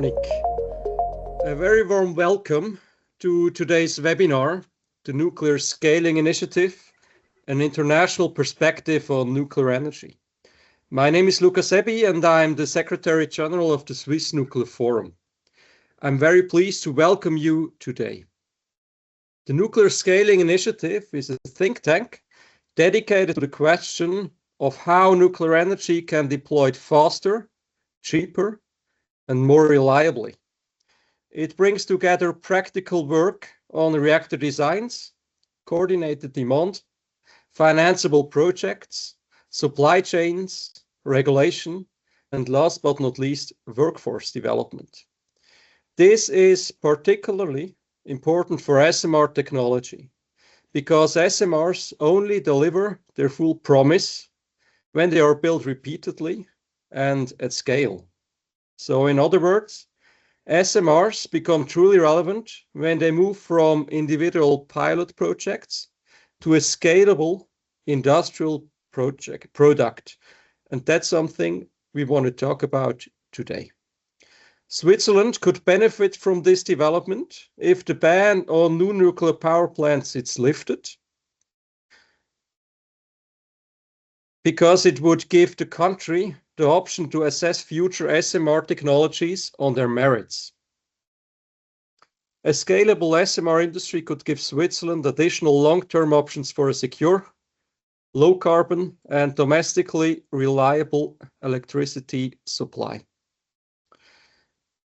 Nick. A very warm welcome to today's webinar, the Nuclear Scaling Initiative, an international perspective on nuclear energy. My name is Luca Sebi and I'm the Secretary General of the Swiss Nuclear Forum. I'm very pleased to welcome you today. The Nuclear Scaling Initiative is a think tank dedicated to the question of how nuclear energy can be deployed faster, cheaper, and more reliably. It brings together practical work on reactor designs, coordinated demand, financeable projects, supply chains, regulation, and last but not least, workforce development. This is particularly important for SMR technology because SMRs only deliver their full promise when they are built repeatedly and at scale. So in other words, SMRs become truly relevant when they move from individual pilot projects to a scalable industrial product. And that's something we want to talk about today. Switzerland could benefit from this development if the ban on new nuclear power plants is lifted, because it would give the country the option to assess future SMR technologies on their merits. A scalable SMR industry could give Switzerland additional long-term options for a secure, low-carbon, and domestically reliable electricity supply.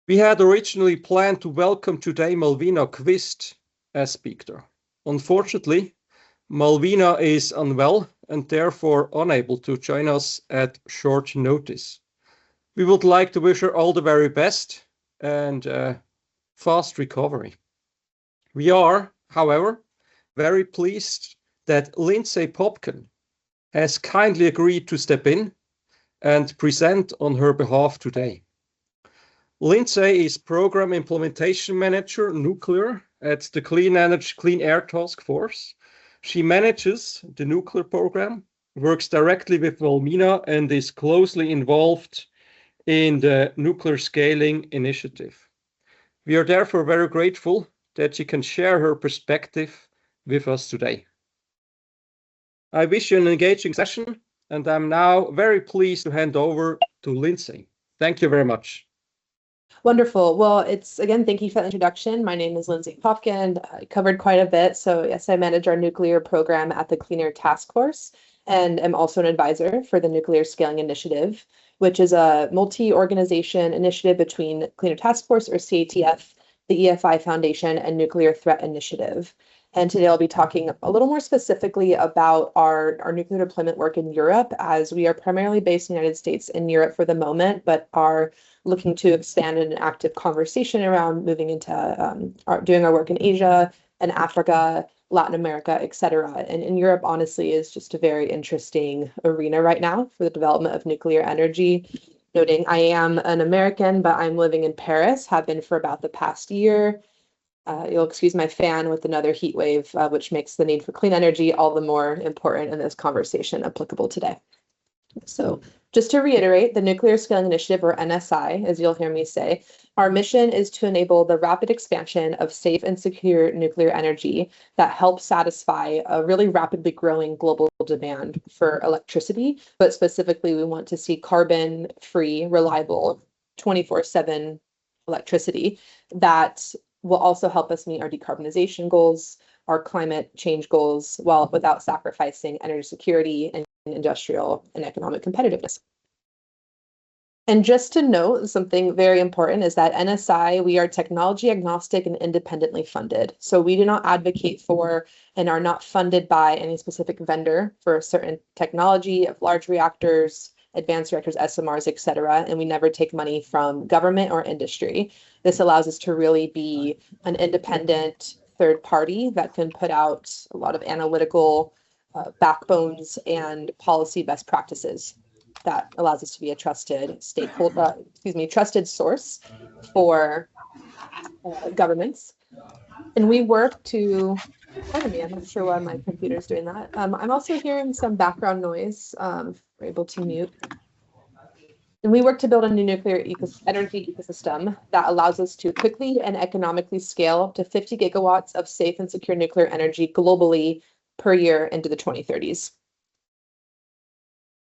We had originally planned to welcome today Malwina Qvist as speaker. Unfortunately, Malwina is unwell and therefore unable to join us at short notice. We would like to wish her all the very best and fast recovery. We are, however, very pleased that Lindsey Popken has kindly agreed to step in and present on her behalf today. Lindsey is Program Implementation Manager Nuclear at the Clean Air Task Force. She manages the nuclear program, works directly with Malwina, and is closely involved in the Nuclear Scaling Initiative. We are therefore very grateful that she can share her perspective with us today. I wish you an engaging session, and I'm now very pleased to hand over to Lindsey. Thank you very much. Wonderful. Well, thank you for the introduction. My name is Lindsey Popken. I covered quite a bit. So yes, I manage our nuclear program at the Clean Air Task Force and am also an advisor for the Nuclear Scaling Initiative, which is a multi-organization initiative between Clean Air Task Force, or CATF, the EFI Foundation, and Nuclear Threat Initiative. And today I'll be talking a little more specifically about our nuclear deployment work in Europe, as we are primarily based in the United States and Europe for the moment, but are looking to expand in an active conversation around moving into doing our work in Asia and Africa, Latin America, etc. And in Europe, honestly, is just a very interesting arena right now for the development of nuclear energy. Noting I am an American, but I'm living in Paris, have been for about the past year. You'll excuse my fan with another heat wave, which makes the need for clean energy all the more important in this conversation applicable today. So just to reiterate, the Nuclear Scaling Initiative, or NSI, as you'll hear me say, our mission is to enable the rapid expansion of safe and secure nuclear energy that helps satisfy a really rapidly growing global demand for electricity. But specifically, we want to see carbon-free, reliable, 24/7 electricity that will also help us meet our decarbonization goals, our climate change goals, without sacrificing energy security and industrial and economic competitiveness. And just to note, something very important is that NSI, we are technology agnostic and independently funded. So we do not advocate for and are not funded by any specific vendor for a certain technology of large reactors, advanced reactors, SMRs, etc. And we never take money from government or industry. This allows us to really be an independent third party that can put out a lot of analytical backbones and policy best practices that allows us to be a trusted trusted source for governments. And we work to, pardon me, I'm not sure why my computer's doing that. I'm also hearing some background noise. We're able to mute. And we work to build a new nuclear energy ecosystem that allows us to quickly and economically scale up to 50 gigawatts of safe and secure nuclear energy globally per year into the 2030s.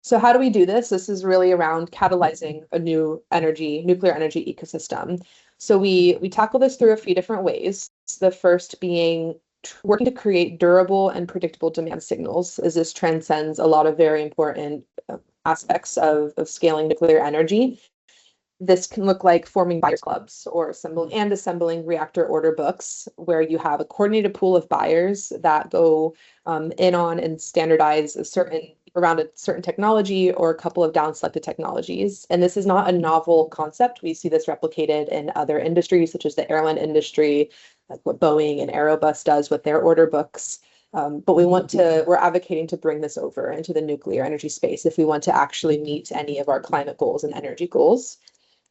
So how do we do this? This is really around catalyzing a new nuclear energy ecosystem. So we tackle this through a few different ways. The first being working to create durable and predictable demand signals, as this transcends a lot of very important aspects of scaling nuclear energy. This can look like forming buyers clubs or assembling reactor order books, where you have a coordinated pool of buyers that go in on and standardize around a certain technology or a couple of down-selected technologies. And this is not a novel concept. We see this replicated in other industries, such as the airline industry, like what Boeing and Airbus does with their order books. But we're advocating to bring this over into the nuclear energy space if we want to actually meet any of our climate goals and energy goals.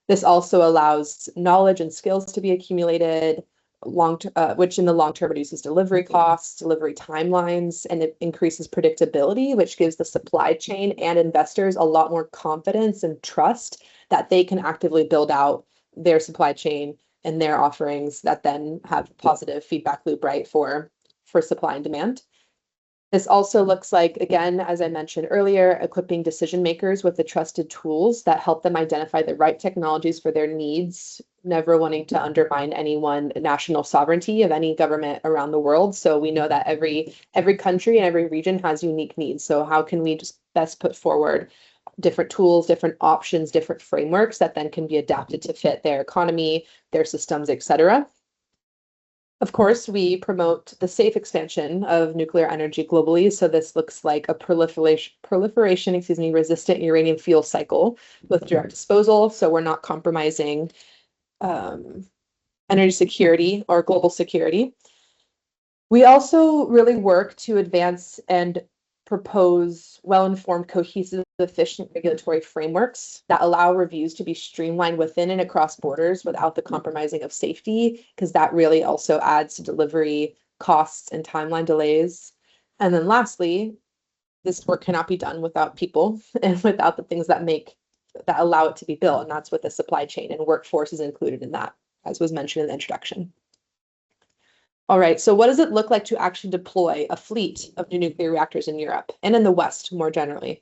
This also allows knowledge and skills to be accumulated, which in the long term reduces delivery costs, delivery timelines, and it increases predictability, which gives the supply chain and investors a lot more confidence and trust that they can actively build out their supply chain and their offerings that then have a positive feedback loop, right, for supply and demand. This also looks like, again, as I mentioned earlier, equipping decision makers with the trusted tools that help them identify the right technologies for their needs, never wanting to undermine any one national sovereignty of any government around the world. So we know that every country and every region has unique needs. So how can we just best put forward different tools, different options, different frameworks that then can be adapted to fit their economy, their systems, et cetera? Of course, we promote the safe expansion of nuclear energy globally. So this looks like a proliferation, resistant uranium fuel cycle with direct disposal. So we're not compromising energy security or global security. We also really work to advance and propose well-informed, cohesive, efficient regulatory frameworks that allow reviews to be streamlined within and across borders without the compromising of safety, because that really also adds to delivery costs and timeline delays. And then lastly, this work cannot be done without people and without the things that allow it to be built. And that's what the supply chain and workforce is included in that, as was mentioned in the introduction. All right, so what does it look like to actually deploy a fleet of new nuclear reactors in Europe and in the West more generally?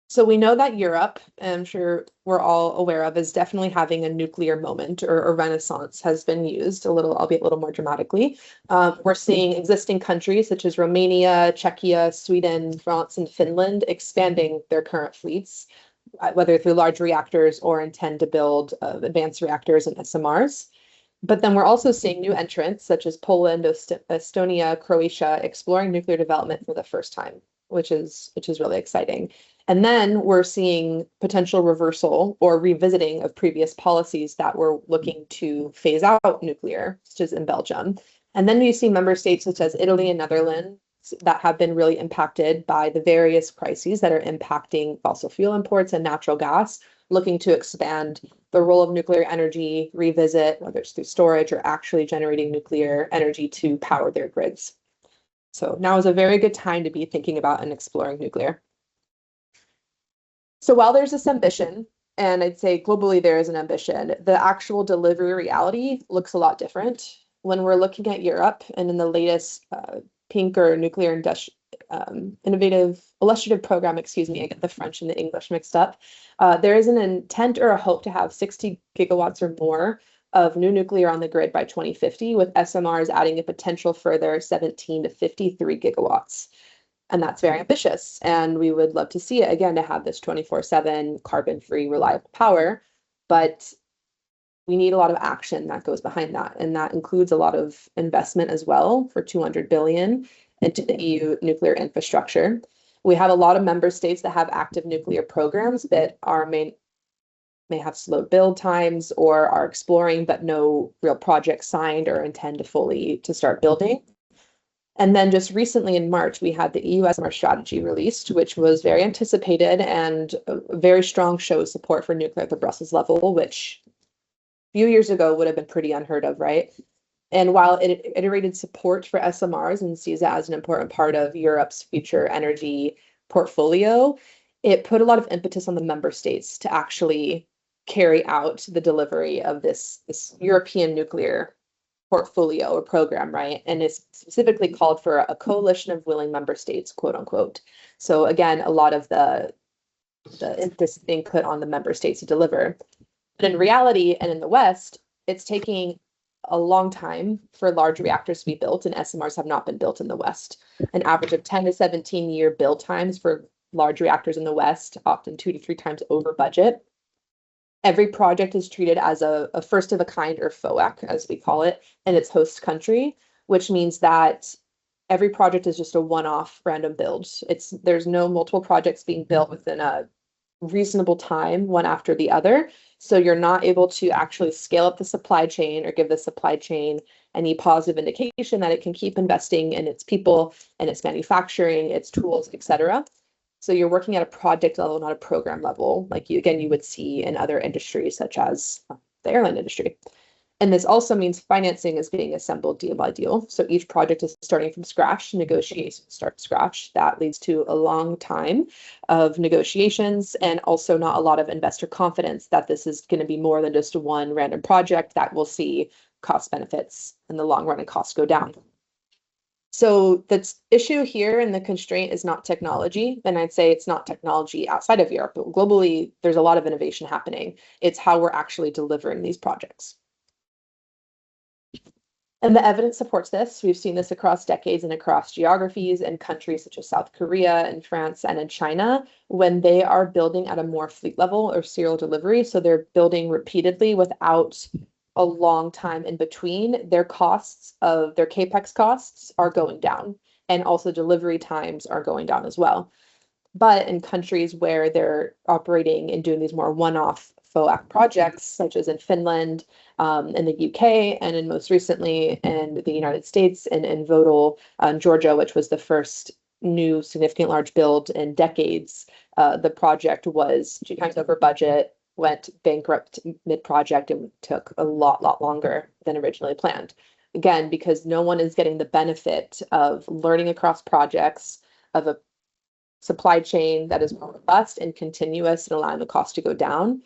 So we know that Europe, and I'm sure we're all aware of, is definitely having a nuclear moment, or a renaissance has been used, albeit a little more dramatically. We're seeing existing countries such as Romania, Czechia, Sweden, France, and Finland expanding their current fleets, whether through large reactors or intend to build advanced reactors and SMRs. But then we're also seeing new entrants such as Poland, Estonia, Croatia exploring nuclear development for the first time, which is really exciting. And then we're seeing potential reversal or revisiting of previous policies that were looking to phase out nuclear, such as in Belgium. And then you see member states such as Italy and Netherlands that have been really impacted by the various crises that are impacting fossil fuel imports and natural gas, looking to expand the role of nuclear energy, revisit whether it's through storage or actually generating nuclear energy to power their grids. So now is a very good time to be thinking about and exploring nuclear. So while there's this ambition, and I'd say globally there is an ambition, the actual delivery reality looks a lot different. When we're looking at Europe and in the latest pink or nuclear illustrative program, I get the French and the English mixed up, there is an intent or a hope to have 60 gigawatts or more of new nuclear on the grid by 2050, with SMRs adding a potential further 17 to 53 gigawatts. And that's very ambitious. And we would love to see it, again, to have this 24/7 carbon-free, reliable power. But we need a lot of action that goes behind that. And that includes a lot of investment as well, for 200 billion into the EU nuclear infrastructure. We have a lot of member states that have active nuclear programs that may have slowed build times or are exploring, but no real projects signed or intend to start building. And then just recently in March, we had the EU SMR strategy released, which was very anticipated and a very strong show of support for nuclear at the Brussels level, which a few years ago would have been pretty unheard of, right? And while it iterated support for SMRs and sees it as an important part of Europe's future energy portfolio, it put a lot of impetus on the member states to actually carry out the delivery of this European nuclear portfolio or program, right? And it's specifically called for a coalition of willing member states, quote unquote. So again, a lot of this being put on the member states to deliver. But in reality, and in the West, it's taking a long time for large reactors to be built, and SMRs have not been built in the West. An average of 10 to 17 year build times for large reactors in the West, often 2 to 3 times over budget. Every project is treated as a first of a kind, or FOAC, as we call it, in its host country, which means that every project is just a one-off random build. There's no multiple projects being built within a reasonable time, one after the other. So you're not able to actually scale up the supply chain or give the supply chain any positive indication that it can keep investing in its people and its manufacturing, its tools, etc. So you're working at a project level, not a program level, like you would see in other industries, such as the airline industry. And this also means financing is being assembled deal by deal. So each project is starting from scratch, negotiations start scratch. That leads to a long time of negotiations, and also not a lot of investor confidence that this is going to be more than just one random project that will see cost benefits in the long run and costs go down. So the issue here and the constraint is not technology, and I'd say it's not technology outside of Europe, but globally, there's a lot of innovation happening. It's how we're actually delivering these projects. And the evidence supports this. We've seen this across decades and across geographies in countries such as South Korea and France and in China, when they are building at a more fleet level or serial delivery. So they're building repeatedly without a long time in between. Their costs of their capex costs are going down, and also delivery times are going down as well. But in countries where they're operating and doing these more one-off FOAC projects, such as in Finland, in the UK, and in most recently in the United States, and in Vodal, Georgia, which was the first new significant large build in decades, the project was 2 times over budget, went bankrupt mid-project, and took a lot longer than originally planned. Again, because no one is getting the benefit of learning across projects, of a supply chain that is more robust and continuous and allowing the cost to go down.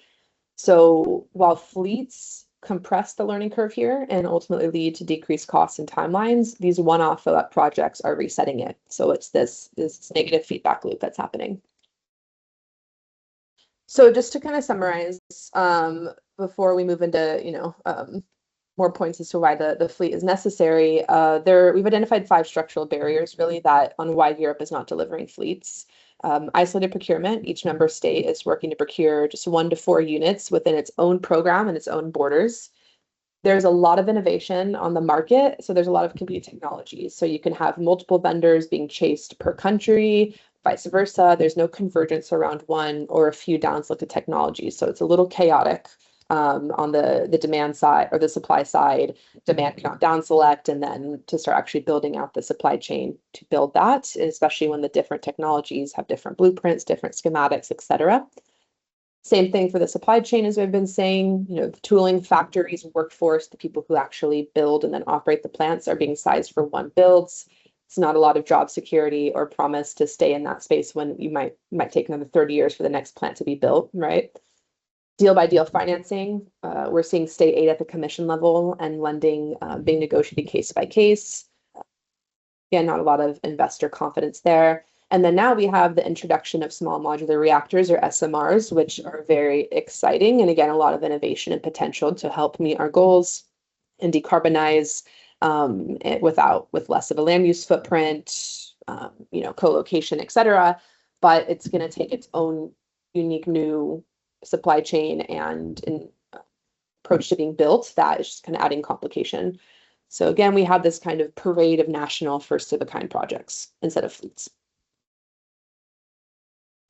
So while fleets compress the learning curve here and ultimately lead to decreased costs and timelines, these one-off FOAC projects are resetting it. So it's this negative feedback loop that's happening. So just to kind of summarize, before we move into more points as to why the fleet is necessary, we've identified 5 structural barriers really that on why Europe is not delivering fleets. Isolated procurement. Each member state is working to procure just 1 to 4 units within its own program and its own borders. There's a lot of innovation on the market, so there's a lot of competing technologies. So you can have multiple vendors being chased per country, vice versa. There's no convergence around one or a few down-selected technologies. So it's a little chaotic on the demand side or the supply side. Demand cannot down select, and then to start actually building out the supply chain to build that, especially when the different technologies have different blueprints, different schematics, etc. Same thing for the supply chain, as we've been saying. The tooling, factories, workforce, the people who actually build and then operate the plants are being sized for one builds. It's not a lot of job security or promise to stay in that space when you might take another 30 years for the next plant to be built, right? Deal by deal financing. We're seeing state aid at the commission level and lending being negotiated case by case. Again, not a lot of investor confidence there. And then now we have the introduction of small modular reactors, or SMRs, which are very exciting. And again, a lot of innovation and potential to help meet our goals and decarbonize with less of a land use footprint, co-location, etc. But it's going to take its own unique new supply chain and an approach to being built that is just kind of adding complication. So again, we have this kind of parade of national first of a kind projects instead of fleets.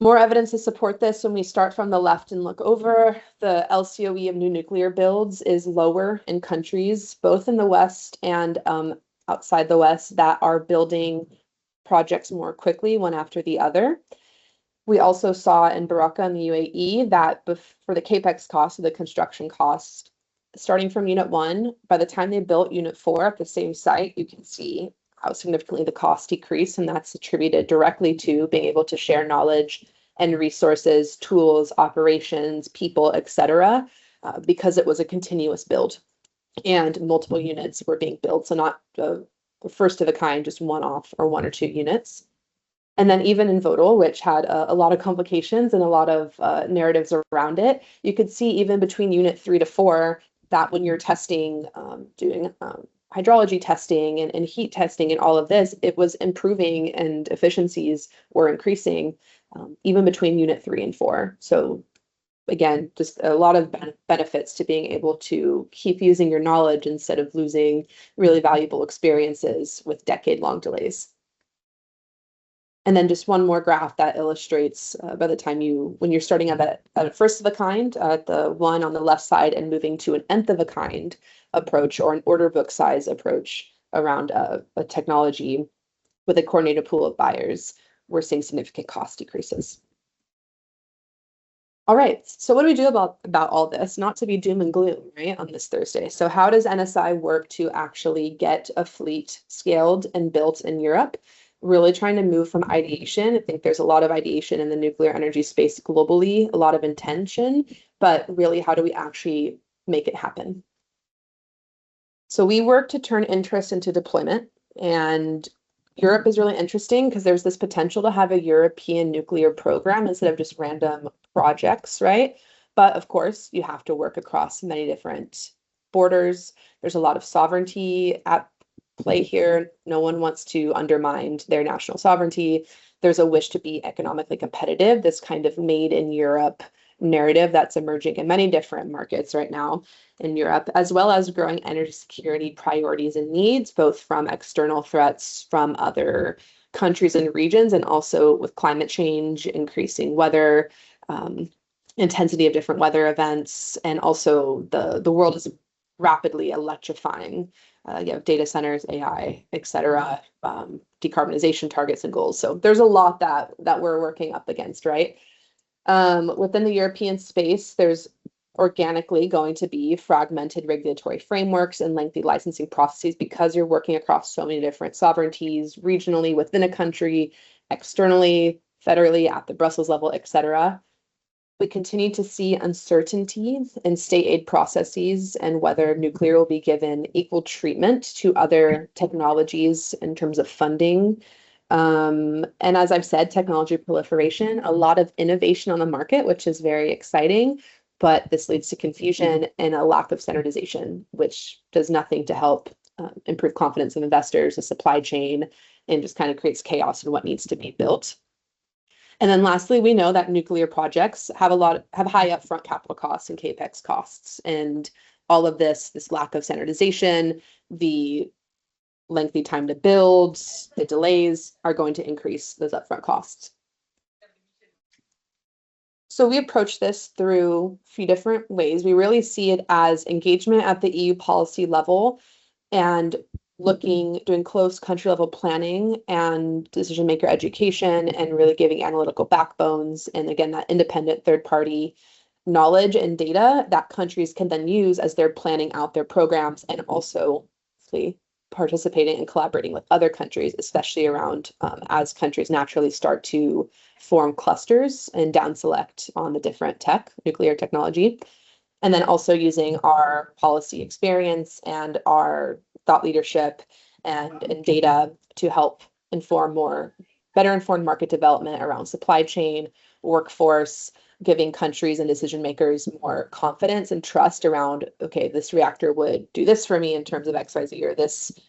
More evidence to support this. When we start from the left and look over, the LCOE of new nuclear builds is lower in countries, both in the West and outside the West, that are building projects more quickly, one after the other. We also saw in Baraka in the UAE that for the capex cost, the construction cost, starting from unit 1, by the time they built unit 4 at the same site, you can see how significantly the cost decreased, and that's attributed directly to being able to share knowledge and resources, tools, operations, people, etc., because it was a continuous build and multiple units were being built. So not the first of a kind, just one off or one or two units. And then even in Vodal, which had a lot of complications and a lot of narratives around it, you could see even between unit 3 to 4 that when you're testing, doing hydrology testing and heat testing and all of this, it was improving and efficiencies were increasing even between unit 3 and 4. So again, just a lot of benefits to being able to keep using your knowledge instead of losing really valuable experiences with decade-long delays. And then just one more graph that illustrates by the time when you're starting at a first of a kind, at the one on the left side and moving to an nth of a kind approach or an order book size approach around a technology with a coordinated pool of buyers, we're seeing significant cost decreases. All right, so what do we do about all this? Not to be doom and gloom, right, on this Thursday. So how does NSI work to actually get a fleet scaled and built in Europe? Really trying to move from ideation. I think there's a lot of ideation in the nuclear energy space globally, a lot of intention, but really how do we actually make it happen? So we work to turn interest into deployment, and Europe is really interesting because there's this potential to have a European nuclear program instead of just random projects, right? But of course, you have to work across many different borders. There's a lot of sovereignty at play here. No one wants to undermine their national sovereignty. There's a wish to be economically competitive, this kind of made in Europe narrative that's emerging in many different markets right now in Europe, as well as growing energy security priorities and needs, both from external threats from other countries and regions, and also with climate change, increasing weather, intensity of different weather events, and also the world is rapidly electrifying. You have data centers, AI, et cetera, decarbonization targets and goals. So there's a lot that we're working up against, right? Within the European space, there's organically going to be fragmented regulatory frameworks and lengthy licensing processes because you're working across so many different sovereignties, regionally within a country, externally, federally, at the Brussels level, et cetera. We continue to see uncertainty in state aid processes and whether nuclear will be given equal treatment to other technologies in terms of funding. And as I've said, technology proliferation, a lot of innovation on the market, which is very exciting, but this leads to confusion and a lack of standardization, which does nothing to help improve confidence of investors, the supply chain, and just kind of creates chaos in what needs to be built. And then lastly, we know that nuclear projects have high upfront capital costs and capex costs, and all of this lack of standardization, the lengthy time to build, the delays are going to increase those upfront costs. So we approach this through a few different ways. We really see it as engagement at the EU policy level and doing close country level planning and decision maker education and really giving analytical backbones. And again, that independent third party knowledge and data that countries can then use as they're planning out their programs and also participating and collaborating with other countries, especially around as countries naturally start to form clusters and down select on the different nuclear technology. And then also using our policy experience and our thought leadership and data to help better informed market development around supply chain, workforce, giving countries and decision makers more confidence and trust around, okay, this reactor would do this for me in terms of XYZ, or this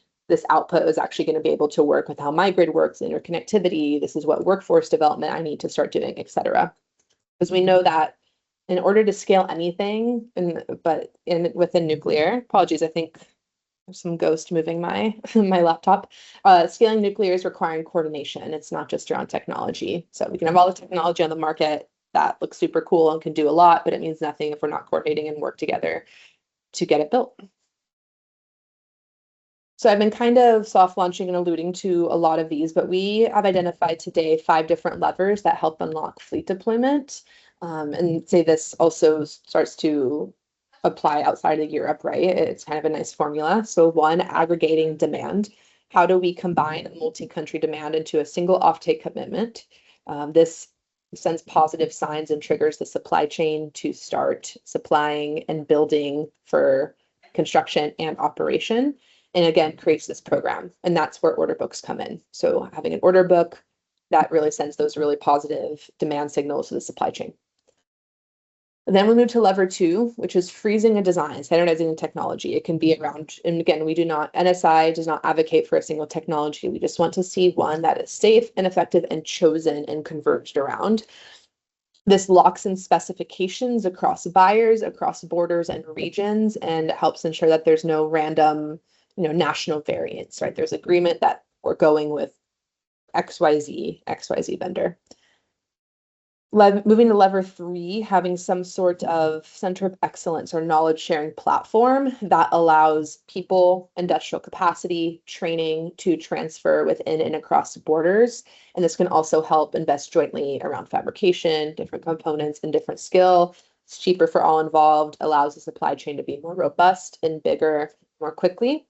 output is actually going to be able to work with how my grid works, interconnectivity, this is what workforce development I need to start doing, et cetera. Because we know that in order to scale anything, within nuclear, apologies, I think there's some ghost moving my laptop. Scaling nuclear is requiring coordination. It's not just around technology. So we can have all the technology on the market that looks super cool and can do a lot, but it means nothing if we're not coordinating and work together to get it built. So I've been kind of soft launching and alluding to a lot of these, but we have identified today 5 different levers that help unlock fleet deployment. And say this also starts to apply outside of Europe, right? It's kind of a nice formula. So 1, aggregating demand. How do we combine multi-country demand into a single offtake commitment? This sends positive signs and triggers the supply chain to start supplying and building for construction and operation. And again, creates this program. And that's where order books come in. So having an order book, that really sends those really positive demand signals to the supply chain. And then we move to lever 2, which is freezing a design, standardizing a technology. It can be around, and again, NSI does not advocate for a single technology. We just want to see one that is safe and effective and chosen and converged around. This locks in specifications across buyers, across borders and regions, and helps ensure that there's no random, national variance, right? There's agreement that we're going with XYZ vendor. Moving to lever 3, having some sort of center of excellence or knowledge sharing platform that allows people, industrial capacity, training to transfer within and across borders. And this can also help invest jointly around fabrication, different components and different skill. It's cheaper for all involved, allows the supply chain to be more robust and bigger more quickly.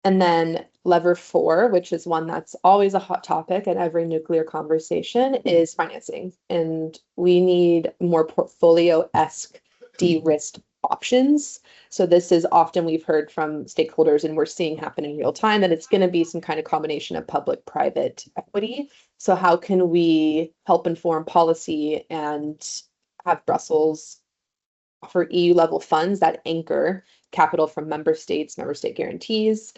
And then lever 4, which is one that's always a hot topic in every nuclear conversation, is financing. And we need more portfolio-esque de-risked options. So this is often we've heard from stakeholders and we're seeing happen in real time that it's going to be some kind of combination of public-private equity. So how can we help inform policy and have Brussels offer EU-level funds that anchor capital from member state guarantees,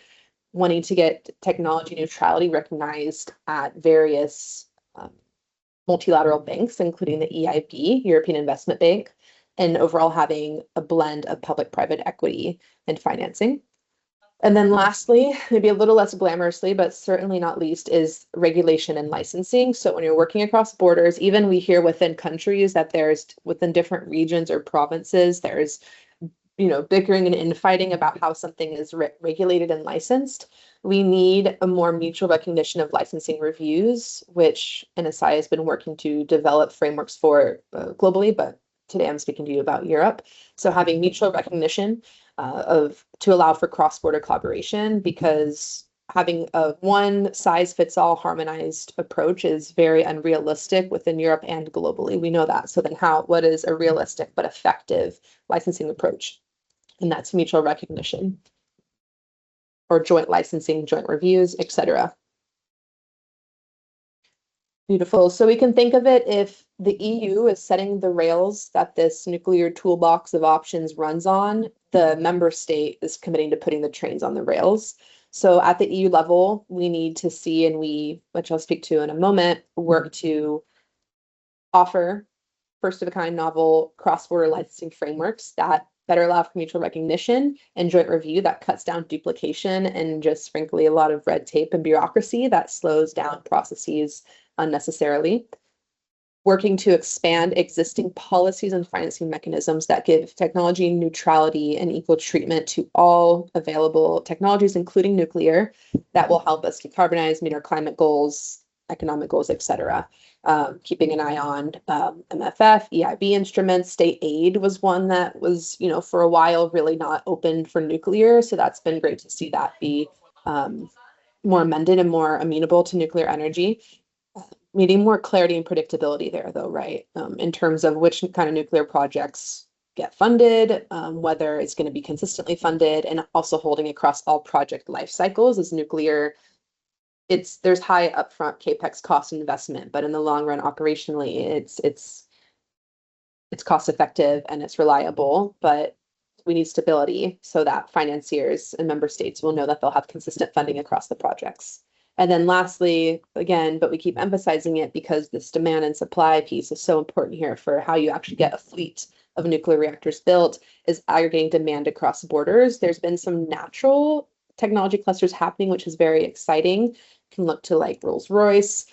wanting to get technology neutrality recognized at various multilateral banks, including the EIB, European Investment Bank, and overall having a blend of public-private equity and financing. And then lastly, maybe a little less glamorously, but certainly not least, is regulation and licensing. So when you're working across borders, even we hear within countries that there's within different regions or provinces, there's bickering and infighting about how something is regulated and licensed. We need a more mutual recognition of licensing reviews, which NSI has been working to develop frameworks for globally, but today I'm speaking to you about Europe. So having mutual recognition to allow for cross-border collaboration, because having a one-size-fits-all harmonized approach is very unrealistic within Europe and globally. We know that. So then what is a realistic but effective licensing approach? And that's mutual recognition or joint licensing, joint reviews, etc. Beautiful. So we can think of it if the EU is setting the rails that this nuclear toolbox of options runs on, the member state is committing to putting the trains on the rails. So at the EU level, we need to see, and which I'll speak to in a moment, work to offer first-of-a-kind novel cross-border licensing frameworks that better allow for mutual recognition and joint review that cuts down duplication and just frankly a lot of red tape and bureaucracy that slows down processes unnecessarily. Working to expand existing policies and financing mechanisms that give technology neutrality and equal treatment to all available technologies, including nuclear, that will help us decarbonize, meet our climate goals, economic goals, etc. Keeping an eye on MFF, EIB instruments. State aid was one that was, for a while really not open for nuclear. So that's been great to see that be more amended and more amenable to nuclear energy. Needing more clarity and predictability there, though, right? In terms of which kind of nuclear projects get funded, whether it's going to be consistently funded, and also holding across all project life cycles as nuclear. There's high upfront capex cost and investment, but in the long run, operationally, it's cost effective and it's reliable. But we need stability so that financiers and member states will know that they'll have consistent funding across the projects. And then lastly, again, but we keep emphasizing it because this demand and supply piece is so important here for how you actually get a fleet of nuclear reactors built, is aggregating demand across borders. There's been some natural technology clusters happening, which is very exciting. Can look to like Rolls-Royce,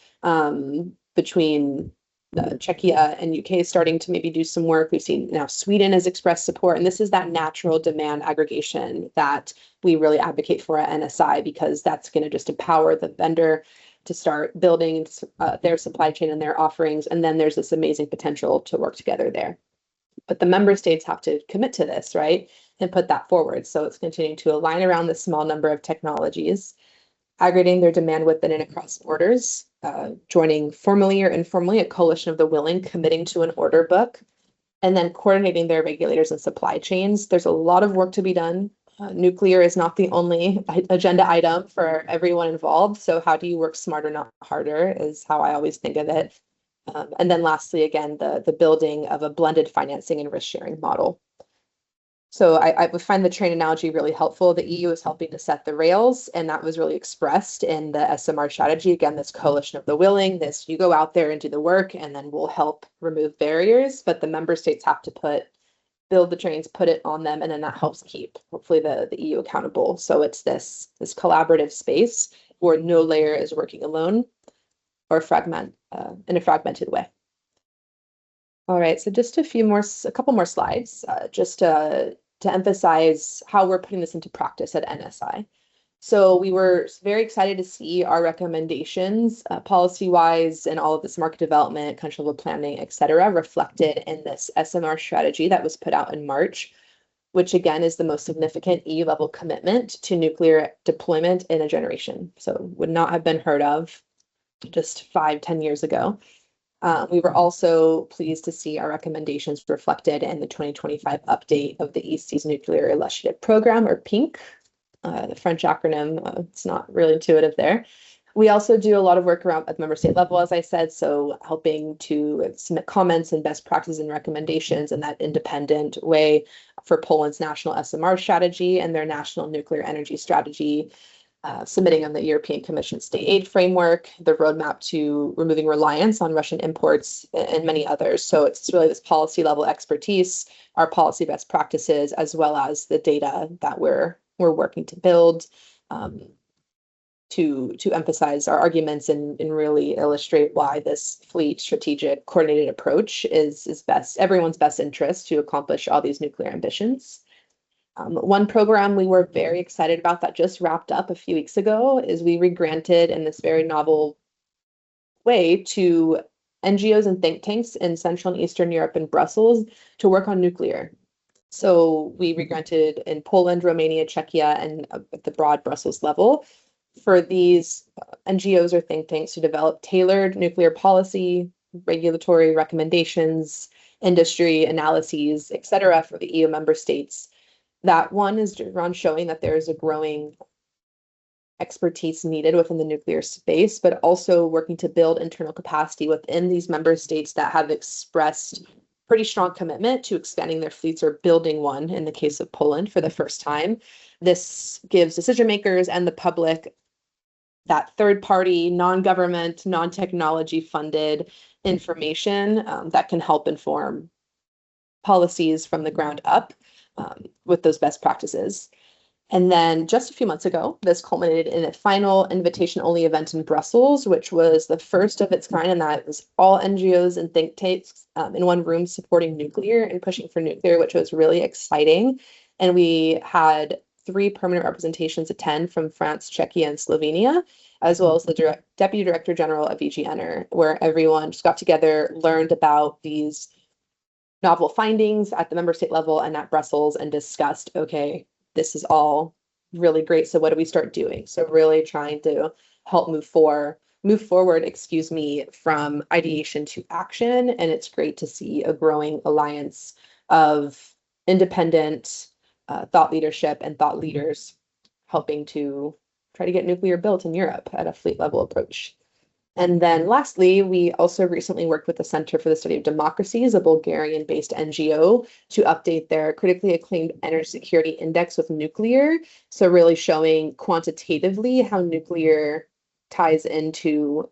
between Czechia and UK starting to maybe do some work. We've seen now Sweden has expressed support, and this is that natural demand aggregation that we really advocate for at NSI, because that's going to just empower the vendor to start building their supply chain and their offerings, and then there's this amazing potential to work together there. But the member states have to commit to this, right, and put that forward. So it's continuing to align around the small number of technologies. aggregating their demand within and across borders, joining formally or informally a coalition of the willing, committing to an order book, and then coordinating their regulators and supply chains. There's a lot of work to be done. Nuclear is not the only agenda item for everyone involved. So how do you work smarter, not harder, is how I always think of it. And then lastly, again, the building of a blended financing and risk sharing model. So I would find the train analogy really helpful. The EU is helping to set the rails, and that was really expressed in the SMR strategy. Again, this coalition of the willing, this you go out there and do the work, and then we'll help remove barriers. But the member states have to build the trains, put it on them, and then that helps keep, hopefully, the EU accountable. So it's this collaborative space where no layer is working alone or in a fragmented way. All right, so just a couple more slides, just to emphasize how we're putting this into practice at NSI. So we were very excited to see our recommendations, policy-wise, and all of this market development, country level planning, et cetera, reflected in this SMR strategy that was put out in March, which again is the most significant EU-level commitment to nuclear deployment in a generation. So would not have been heard of just 5-10 years ago. We were also pleased to see our recommendations reflected in the 2025 update of the EC's Nuclear Initiative Program, or PINC, the French acronym. It's not really intuitive there. We also do a lot of work around at the member state level, as I said, so helping to submit comments and best practices and recommendations in that independent way for Poland's national SMR strategy and their national nuclear energy strategy, submitting on the European Commission state aid framework, the roadmap to removing reliance on Russian imports, and many others. So it's really this policy level expertise, our policy best practices, as well as the data that we're working to build to emphasize our arguments and really illustrate why this fleet strategic coordinated approach is everyone's best interest to accomplish all these nuclear ambitions. One program we were very excited about that just wrapped up a few weeks ago is we regranted in this very novel way to NGOs and think tanks in Central and Eastern Europe and Brussels to work on nuclear. So we regranted in Poland, Romania, Czechia, and at the broad Brussels level for these NGOs or think tanks to develop tailored nuclear policy, regulatory recommendations, industry analyses, et cetera, for the EU member states. That one is around showing that there is a growing expertise needed within the nuclear space, but also working to build internal capacity within these member states that have expressed pretty strong commitment to expanding their fleets or building one in the case of Poland for the first time. This gives decision makers and the public that third party, non-government, non-technology funded information that can help inform policies from the ground up. With those best practices. And then just a few months ago, this culminated in a final invitation-only event in Brussels, which was the first of its kind, and that was all NGOs and think tanks in one room supporting nuclear and pushing for nuclear, which was really exciting. And we had 3 permanent representations attend from France, Czechia, and Slovenia, as well as the Deputy Director General of EGNR, where everyone just got together, learned about these novel findings at the member state level and at Brussels and discussed, okay, this is all really great. So what do we start doing? So really trying to help move forward, from ideation to action. And it's great to see a growing alliance of independent thought leadership and thought leaders helping to try to get nuclear built in Europe at a fleet level approach. And then lastly, we also recently worked with the Center for the Study of Democracies, a Bulgarian-based NGO, to update their critically acclaimed energy security index with nuclear. So really showing quantitatively how nuclear ties into,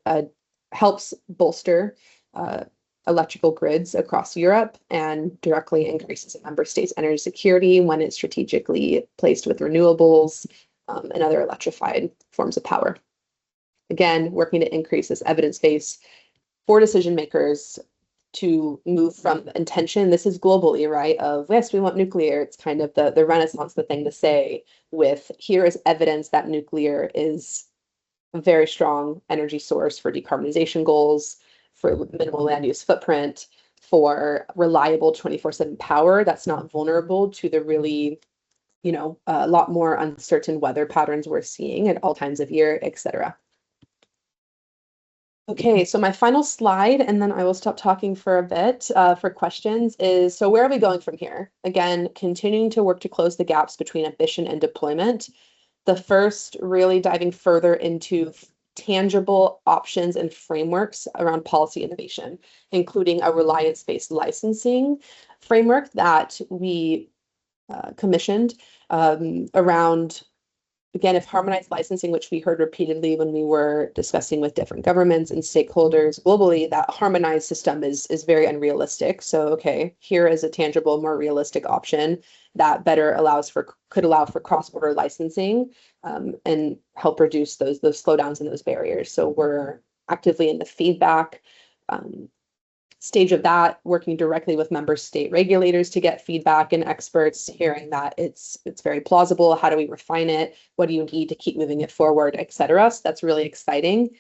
helps bolster electrical grids across Europe and directly increases a member states' energy security when it's strategically placed with renewables and other electrified forms of power. Again, working to increase this evidence base for decision makers to move from intention. This is globally, right? Of yes, we want nuclear. It's kind of the Renaissance, the thing to say with here is evidence that nuclear is a very strong energy source for decarbonization goals, for minimal land use footprint, for reliable 24/7 power that's not vulnerable to the really a lot more uncertain weather patterns we're seeing at all times of year, etc. Okay, so my final slide, and then I will stop talking for a bit for questions, is so where are we going from here? Again, continuing to work to close the gaps between ambition and deployment. The first, really diving further into tangible options and frameworks around policy innovation, including a reliance-based licensing framework that we commissioned around, again, if harmonized licensing, which we heard repeatedly when we were discussing with different governments and stakeholders globally, that harmonized system is very unrealistic. So, okay, here is a tangible, more realistic option that better could allow for cross-border licensing and help reduce those slowdowns and those barriers. So we're actively in the feedback stage of that, working directly with member state regulators to get feedback and experts, hearing that it's very plausible. How do we refine it? What do you need to keep moving it forward, etc. So that's really exciting.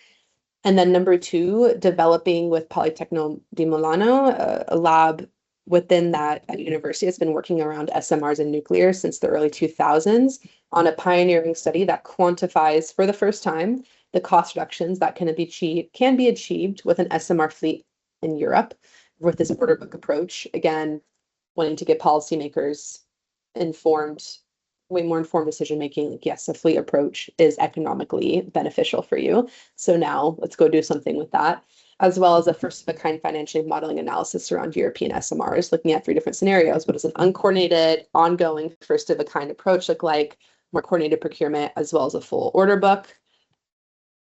And then number two, developing with Politecnico di Milano, a lab within that university has been working around SMRs and nuclear since the early 2000s on a pioneering study that quantifies for the first time the cost reductions that can be achieved with an SMR fleet in Europe with this order book approach. Again, wanting to get policymakers way more informed decision making. Like, yes, a fleet approach is economically beneficial for you. So now let's go do something with that, as well as a first of a kind financial modeling analysis around European SMRs, looking at 3 different scenarios. What does an uncoordinated, ongoing, first of a kind approach look like? More coordinated procurement, as well as a full order book.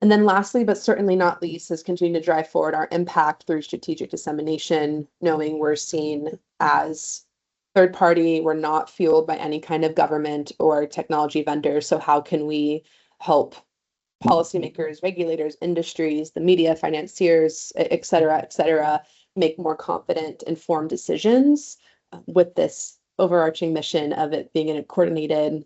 And then lastly, but certainly not least, is continuing to drive forward our impact through strategic dissemination, knowing we're seen as third party, we're not fueled by any kind of government or technology vendor. So how can we help policymakers, regulators, industries, the media, financiers, et cetera, make more confident, informed decisions with this overarching mission of it being in a coordinated,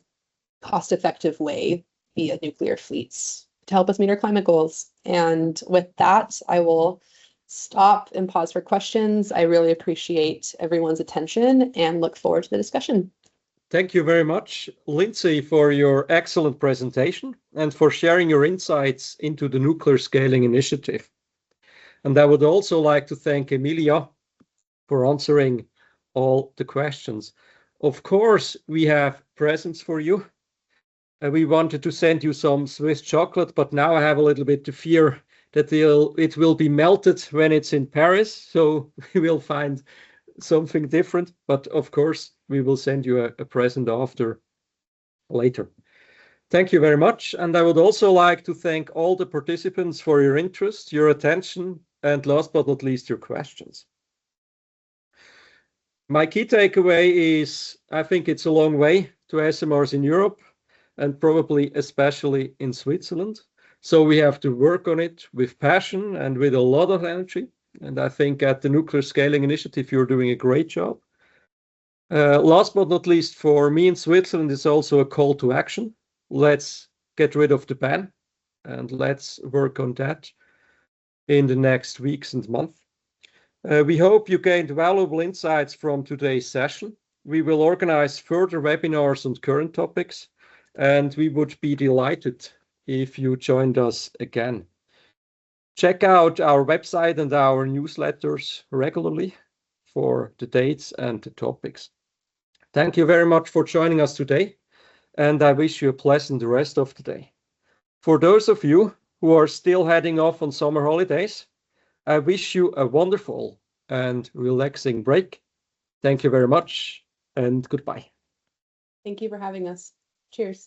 cost-effective way via nuclear fleets to help us meet our climate goals. And with that, I will stop and pause for questions. I really appreciate everyone's attention and look forward to the discussion. Thank you very much, Lindsey, for your excellent presentation and for sharing your insights into the Nuclear Scaling Initiative. And I would also like to thank Emilia for answering all the questions. Of course, we have presents for you. We wanted to send you some Swiss chocolate, but now I have a little bit of fear that it will be melted when it's in Paris. So we will find something different. But of course, we will send you a present later. Thank you very much. And I would also like to thank all the participants for your interest, your attention, and last but not least, your questions. My key takeaway is, I think it's a long way to SMRs in Europe, and probably especially in Switzerland. So we have to work on it with passion and with a lot of energy. And I think at the Nuclear Scaling Initiative, you're doing a great job. Last but not least, for me in Switzerland, is also a call to action. Let's get rid of the ban and let's work on that in the next weeks and months. We hope you gained valuable insights from today's session. We will organize further webinars on current topics, and we would be delighted if you joined us again. Check out our website and our newsletters regularly for the dates and the topics. Thank you very much for joining us today, and I wish you a pleasant rest of the day. For those of you who are still heading off on summer holidays, I wish you a wonderful and relaxing break. Thank you very much, and goodbye. Thank you for having us. Cheers.